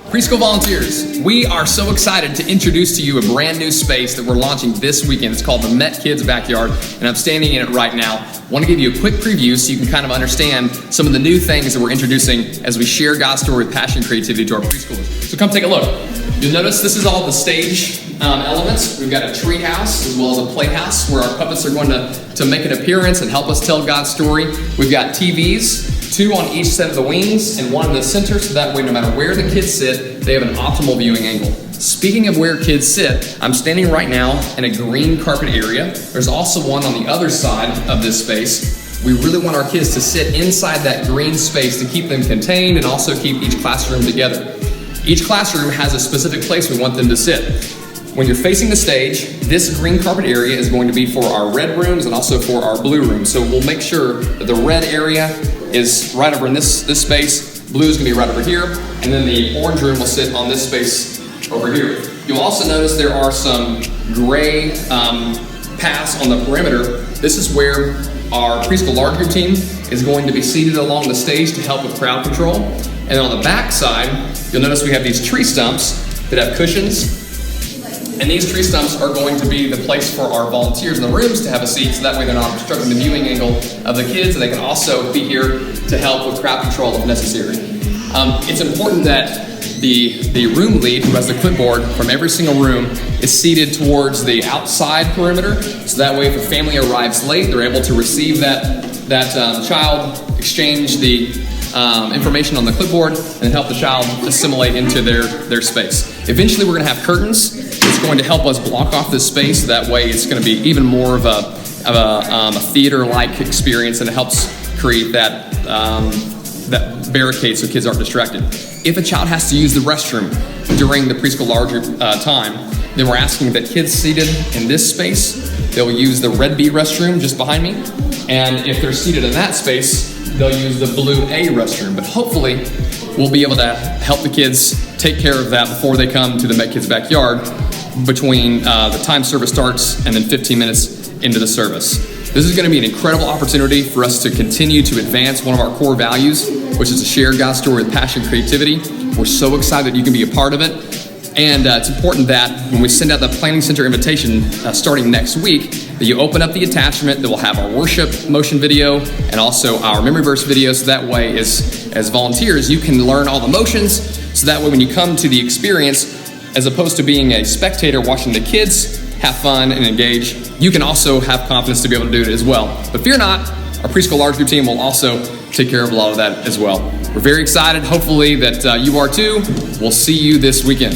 Preschool volunteers, we are so excited to introduce to you a brand new space that we're launching this weekend. It's called the Met Kids Backyard, and I'm standing in it right now. I want to give you a quick preview so you can kind of understand some of the new things that we're introducing as we share God's story with passion and creativity to our preschoolers. So come take a look. You'll notice this is all the stage elements. We've got a tree house as well as a playhouse where our puppets are going to make an appearance and help us tell God's story. We've got TVs, 2 on each set of the wings and 1 in the center, so that way no matter where the kids sit, they have an optimal viewing angle. Speaking of where kids sit, I'm standing right now in a green carpet area. There's also one on the other side of this space. We really want our kids to sit inside that green space to keep them contained and also keep each classroom together. Each classroom has a specific place we want them to sit. When you're facing the stage, this green carpet area is going to be for our red rooms and also for our blue rooms. So we'll make sure that the red area is right over in this space, blue is going to be right over here, and then the orange room will sit on this space over here. You'll also notice there are some gray paths on the perimeter. This is where our preschool large group team is going to be seated along the stage to help with crowd control. And then on the back side, you'll notice we have these tree stumps that have cushions. And these tree stumps are going to be the place for our volunteers in the rooms to have a seat, so that way they're not obstructing the viewing angle of the kids, and they can also be here to help with crowd control if necessary. It's important that the room lead, who has the clipboard from every single room, is seated towards the outside perimeter, so that way if a family arrives late, they're able to receive that child, exchange the information on the clipboard, and help the child assimilate into their space. Eventually we're going to have curtains. It's going to help us block off this space, so that way it's going to be even more of a theater-like experience, and it helps create that barricade so kids aren't distracted. If a child has to use the restroom during the preschool large group time, then we're asking that kids seated in this space, they'll use the red B restroom just behind me, and if they're seated in that space, they'll use the blue A restroom. But hopefully we'll be able to help the kids take care of that before they come to the Met Kids Backyard between the time service starts and then 15 minutes into the service. This is going to be an incredible opportunity for us to continue to advance one of our core values, which is to share God's story with passion and creativity. We're so excited you can be a part of it. And it's important that when we send out the Planning Center invitation starting next week, that you open up the attachment that will have our worship motion video and also our memory verse video, so that way as volunteers you can learn all the motions, so that way when you come to the experience, as opposed to being a spectator watching the kids have fun and engage, you can also have confidence to be able to do it as well. But fear not, our preschool large group team will also take care of a lot of that as well. We're very excited, hopefully that you are too. We'll see you this weekend.